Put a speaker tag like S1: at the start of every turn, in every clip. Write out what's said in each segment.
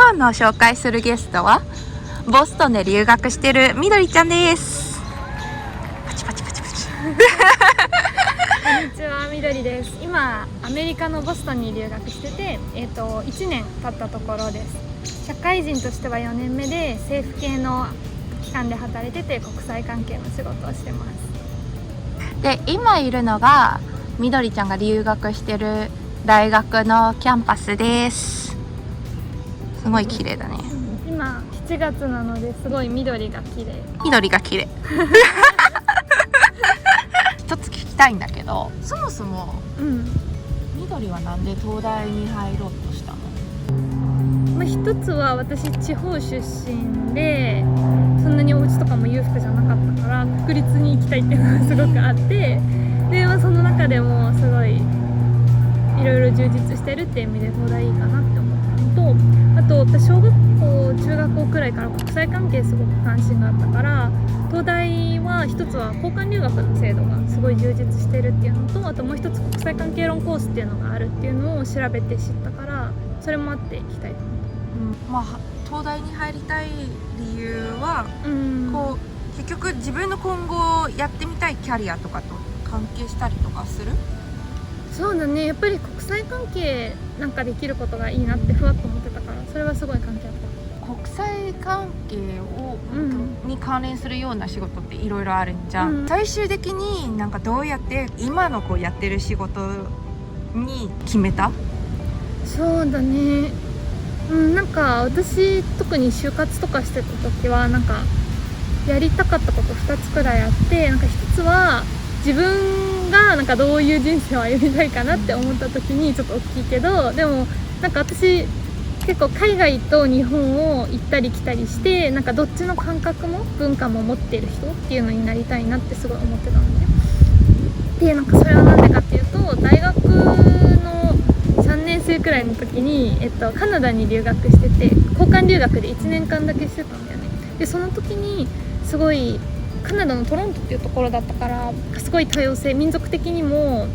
S1: 今日の紹介するゲストはボストンで留学してるみどりちゃんです。パチパチパチパチ
S2: こんにちは、みどりです。今アメリカのボストンに留学してて、1年経ったところです。社会人としては4年目で政府系の機関で働いてて国際関係の仕事をしてます。
S1: で、今いるのがみどりちゃんが留学してる大学のキャンパスです。すごい綺麗だね。
S2: 今7月なのですごい緑が綺麗。
S1: 緑が綺麗一つ聞きたいんだけど、そもそも緑はなんで東大に入ろうとしたの？
S2: 一つは私地方出身でそんなにお家とかも裕福じゃなかったから国立に行きたいっていうのがすごくあって、で、その中でもすごいいろいろ充実してるっていう意味で東大いいかなって思ったのと、あと私小学校中学校くらいから国際関係すごく関心があったから、東大は一つは交換留学の制度がすごい充実してるっていうのと、あともう一つ国際関係論コースっていうのがあるっていうのを調べて知ったから、それもあって行きたいと思った。
S1: 東大に入りたい理由は、こう結局自分の今後やってみたいキャリアとかと関係したりとかする？
S2: そうだね、やっぱり国際関係なんかできることがいいなってふわっと思ってたから、それはすごい関係あった。
S1: 国際関係を、に関連するような仕事っていろいろあるんじゃん、最終的になんかどうやって今のこうやってる仕事に決めた？
S2: そうだね、なんか私特に就活とかしてた時はなんかやりたかったこと2つくらいあって、なんか1つは自分がなんかどういう人生を歩みたいかなって思った時にちょっと大きいけど、でもなんか私結構海外と日本を行ったり来たりして、なんかどっちの感覚も文化も持ってる人っていうのになりたいなってすごい思ってたのね。で、なんかそれはなんでかっていうと、大学の3年生くらいの時に、カナダに留学してて、交換留学で1年間だけしてたんだよね。でその時にすごいカナダのトロントっていうところだったから、すごい多様性、民族的にも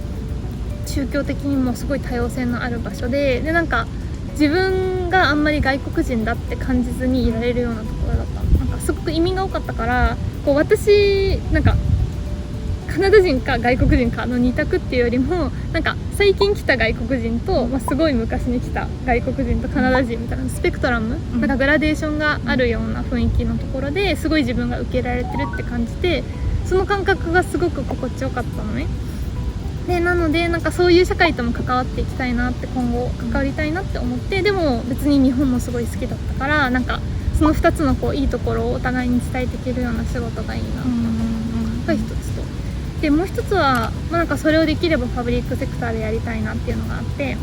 S2: 宗教的にもすごい多様性のある場所で、なんか自分があんまり外国人だって感じずにいられるようなところだった。なんかすごく移民が多かったから、こう私なんかカナダ人か外国人かの2択っていうよりも、なんか最近来た外国人と、すごい昔に来た外国人とカナダ人みたいなスペクトラム、なんかグラデーションがあるような雰囲気のところですごい自分が受け入れられてるって感じて、その感覚がすごく心地よかったのね。でなのでなんかそういう社会とも関わっていきたいなって、今後関わりたいなって思って、でも別に日本もすごい好きだったから、なんかその2つのこういいところをお互いに伝えていけるような仕事がいいなって思ったのが1つと、でもう1つは、なんかそれをできればパブリックセクターでやりたいなっていうのがあって、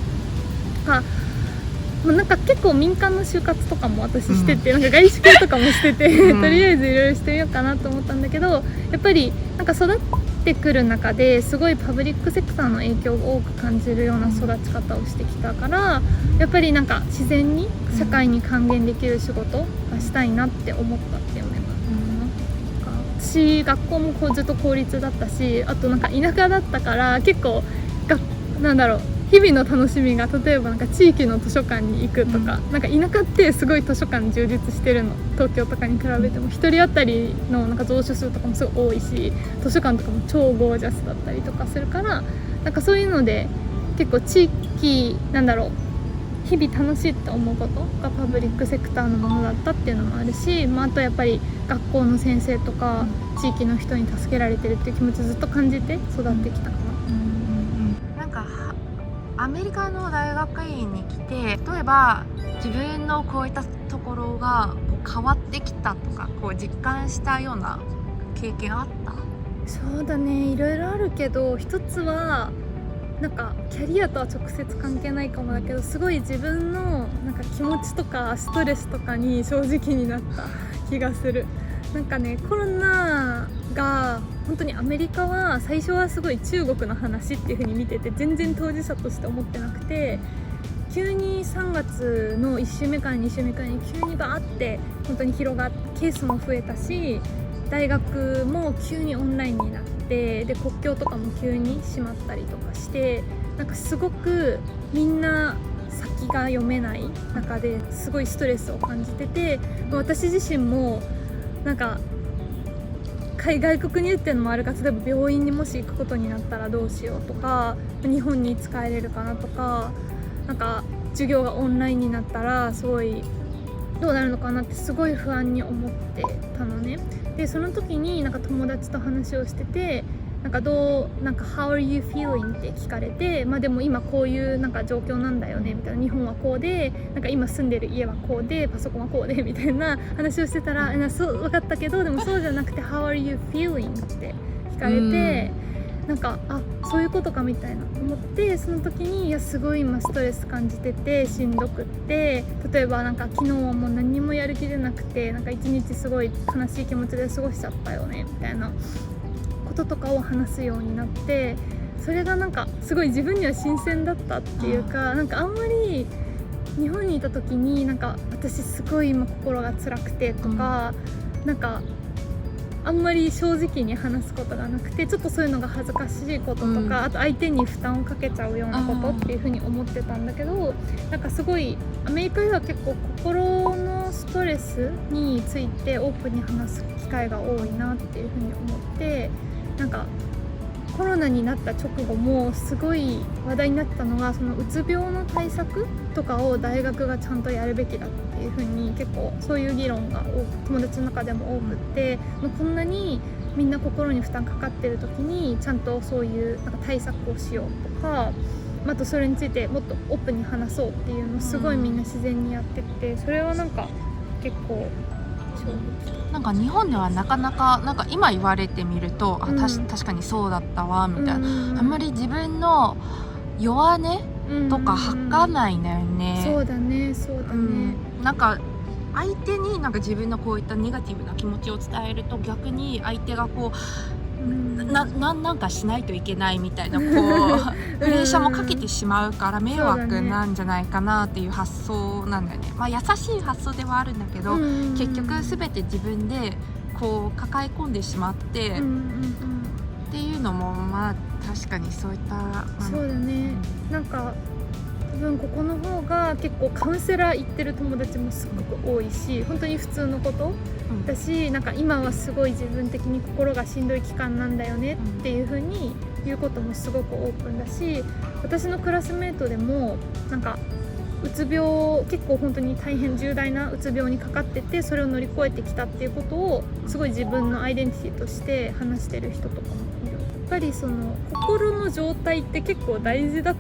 S2: なんか結構民間の就活とかも私してて、なんか外資系とかもしててとりあえずいろいろしてみようかなと思ったんだけど、やっぱりなんか育ってくる中ですごいパブリックセクターの影響を多く感じるような育ち方をしてきたから、やっぱりなんか自然に社会に還元できる仕事がしたいなって思ったっていうのが、私学校もずっと公立だったし、あとなんか田舎だったから結構なんだろう、日々の楽しみが例えばなんか地域の図書館に行くとか、なんか田舎ってすごい図書館充実してるの、東京とかに比べても1人当たりのなんか蔵書数とかもすごい多いし、図書館とかも超ゴージャスだったりとかするから、なんかそういうので結構地域なんだろう、日々楽しいって思うことがパブリックセクターのものだったっていうのもあるし、あとやっぱり学校の先生とか地域の人に助けられてるっていう気持ちずっと感じて育ってきたかな。
S1: なんかアメリカの大学院に来て、例えば自分のこういったところが変わってきたとか、こう実感したような経験あった？
S2: そうだね、いろいろあるけど、一つはなんかキャリアとは直接関係ないかもだけど、すごい自分のなんか気持ちとかストレスとかに正直になった気がする。なんかね、コロナが本当にアメリカは最初はすごい中国の話っていう風に見てて、全然当事者として思ってなくて、急に3月の1週目から2週目からに急にバーって本当に広がって、ケースも増えたし、大学も急にオンラインになって、で国境とかも急に閉まったりとかして、なんかすごくみんな先が読めない中ですごいストレスを感じてて、私自身もなんか外国にっていうのもあるから、例えば病院にもし行くことになったらどうしようとか、日本に使えれるかなとか、なんか授業がオンラインになったらすごいどうなるのかなってすごい不安に思ってたのね。でその時になんか友達と話をしてて、なんかHow are you feeling って聞かれて、でも今こういうなんか状況なんだよねみたいな、日本はこうで、なんか今住んでる家はこうで、パソコンはこうでみたいな話をしてたら、そう分かったけど、でもそうじゃなくて How are you feeling って聞かれて、なんかそういうことかみたいな思って、その時にいやすごい今ストレス感じててしんどくって、例えばなんか昨日はもう何にもやる気出なくて、なんか一日すごい悲しい気持ちで過ごしちゃったよねみたいなこととかを話すようになって、それがなんかすごい自分には新鮮だったっていうか、なんかあんまり日本にいた時になんか私すごい今心が辛くてとか、なんかあんまり正直に話すことがなくて、ちょっとそういうのが恥ずかしいこととか、あと相手に負担をかけちゃうようなことっていう風に思ってたんだけど、なんかすごいアメリカでは結構心のストレスについてオープンに話す機会が多いなっていう風に思って、なんかコロナになった直後もすごい話題になってたのが、そのうつ病の対策とかを大学がちゃんとやるべきだっていう風に結構そういう議論が友達の中でも多くって、こんなにみんな心に負担かかってる時にちゃんとそういうなんか対策をしようとか、あとそれについてもっとオープンに話そうっていうのをすごいみんな自然にやってて、それはなんか結構
S1: なんか日本ではなかなかなんか今言われてみると、確かにそうだったわみたいな、あんまり自分の弱音とか吐かないんだよね。
S2: そうだね、
S1: なんか相手になんか自分のこういったネガティブな気持ちを伝えると、逆に相手がこうなんかしないといけないみたいなこうプレッシャーもかけてしまうから迷惑なんじゃないかなっていう発想なんだよね。優しい発想ではあるんだけど、結局全て自分でこう抱え込んでしまって、っていうのも確かにそういった、
S2: そうだね。なんか多分ここの方が結構カウンセラー行ってる友達もすごく多いし、本当に普通のことだし、なんか今はすごい自分的に心がしんどい期間なんだよねっていう風に言うこともすごくオープンだし、私のクラスメートでもなんかうつ病、結構本当に大変重大なうつ病にかかってて、それを乗り越えてきたっていうことをすごい自分のアイデンティティとして話してる人とかもいる。やっぱりその心の状態って結構大事だ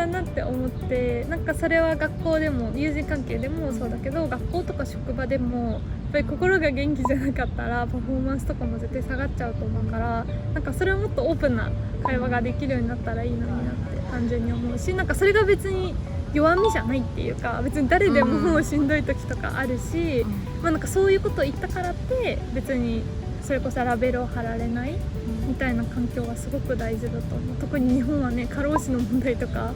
S2: なって思って、なんかそれは学校でも友人関係でもそうだけど、学校とか職場でもやっぱり心が元気じゃなかったらパフォーマンスとかも絶対下がっちゃうと思うから、なんかそれをもっとオープンな会話ができるようになったらいいのになって単純に思うし、なんかそれが別に弱みじゃないっていうか、別に誰でもしんどい時とかあるし、なんかそういうことを言ったからって別にそれこそラベルを貼られないみたいな環境はすごく大事だと思う。特に日本はね、過労死の問題とか、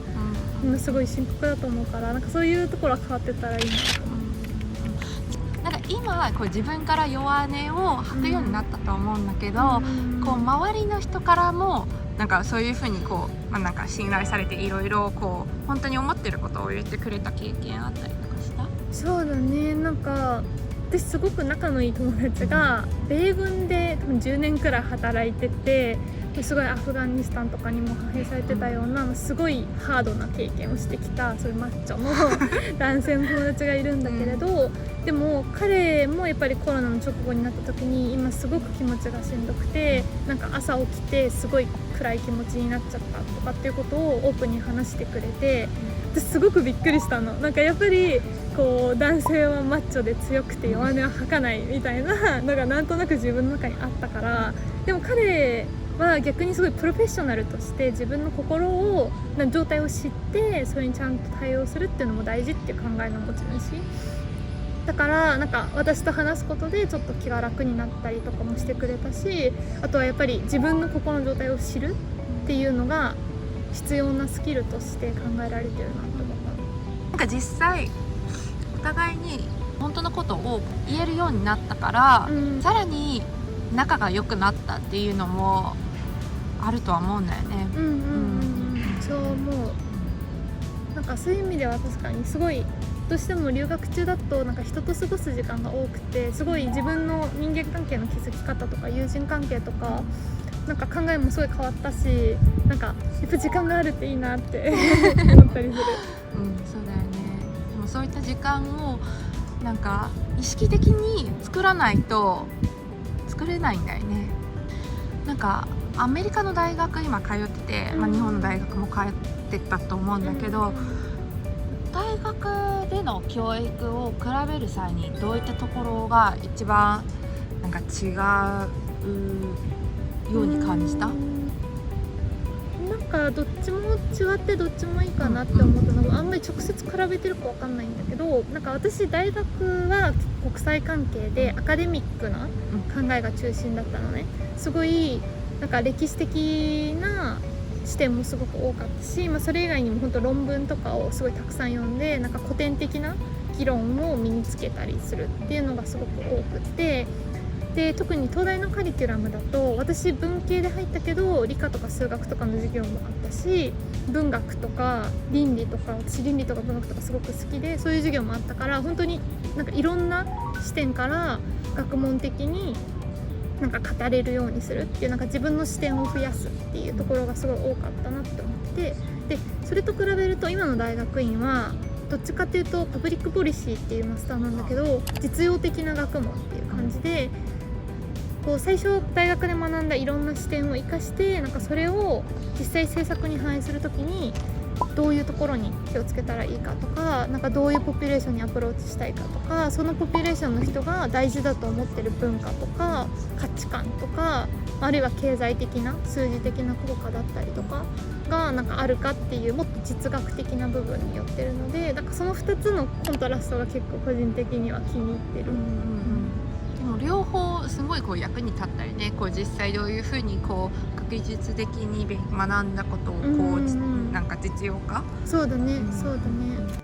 S2: すごい深刻だと思うから、なんかそういうところは変わってたらいいなと思う。
S1: なんか今こう自分から弱音を吐くようになったと思うんだけど、こう周りの人からもなんかそういう風にこう、なんか信頼されていろいろこう本当に思ってることを言ってくれた経験あったりとかした？
S2: そうだね。なんか私すごく仲のいい友達が米軍で多分10年くらい働いてて、すごいアフガニスタンとかにも派兵されてたようなすごいハードな経験をしてきた、そういうマッチョの男性の友達がいるんだけれど、でも彼もやっぱりコロナの直後になった時に今すごく気持ちがしんどくて、なんか朝起きてすごい暗い気持ちになっちゃったとかっていうことをオープンに話してくれて、私すごくびっくりしたの。なんかやっぱりこう男性はマッチョで強くて弱音は吐かないみたいなのがなんとなく自分の中にあったから、でも彼は逆にすごいプロフェッショナルとして自分の心を状態を知ってそれにちゃんと対応するっていうのも大事っていう考えの持ち主だから、なんか私と話すことでちょっと気が楽になったりとかもしてくれたし、あとはやっぱり自分の心の状態を知るっていうのが必要なスキルとして考えられてるなと思った。
S1: なんか実際お互いに本当のことを言えるようになったから、さらに仲が良くなったっていうのもあるとは思うんだよね。
S2: そう思う。なんかそういう意味では確かにすごいどうしても留学中だとなんか人と過ごす時間が多くてすごい自分の人間関係の築き方とか友人関係とかなんか考えもすごい変わったしなんかやっぱ時間があるっていいなって思ったりする。
S1: そうだよね。でもそういった時間をなんか意識的に作らないと作れないんだよね。なんかアメリカの大学今通ってて、日本の大学も通ってたと思うんだけど、大学での教育を比べる際にどういったところが一番なんか違うように感じた？
S2: なんかどっちも違ってどっちもいいかなって思ったのもあんまり直接比べてるかわかんないんだけど、なんか私大学は国際関係でアカデミックな考えが中心だったのね。すごいなんか歴史的な視点もすごく多かったし、それ以外にも本当論文とかをすごいたくさん読んでなんか古典的な議論を身につけたりするっていうのがすごく多くて、で特に東大のカリキュラムだと私文系で入ったけど理科とか数学とかの授業もあったし、文学とか倫理とか、私倫理とか文学とかすごく好きでそういう授業もあったから、本当になんかいろんな視点から学問的になんか語れるようにするっていうなんか自分の視点を増やすっていうところがすごい多かったなって思って、でそれと比べると今の大学院はどっちかっていうとパブリックポリシーっていうマスターなんだけど実用的な学問っていう感じで、こう最初大学で学んだいろんな視点を生かしてなんかそれを実際政策に反映するときにどういうところに気をつけたらいいかとか、なんかどういうポピュレーションにアプローチしたいかとか、そのポピュレーションの人が大事だと思ってる文化とか価値観とか、あるいは経済的な数字的な効果だったりとかがなんかあるかっていうもっと実学的な部分によってるので、なんかその2つのコントラストが結構個人的には気に入ってる。
S1: でも両方すごいこう役に立ったりね、こう実際どういうふうにこう学術的に学んだことをこう、なんか実用化。
S2: そうだね、そうだね。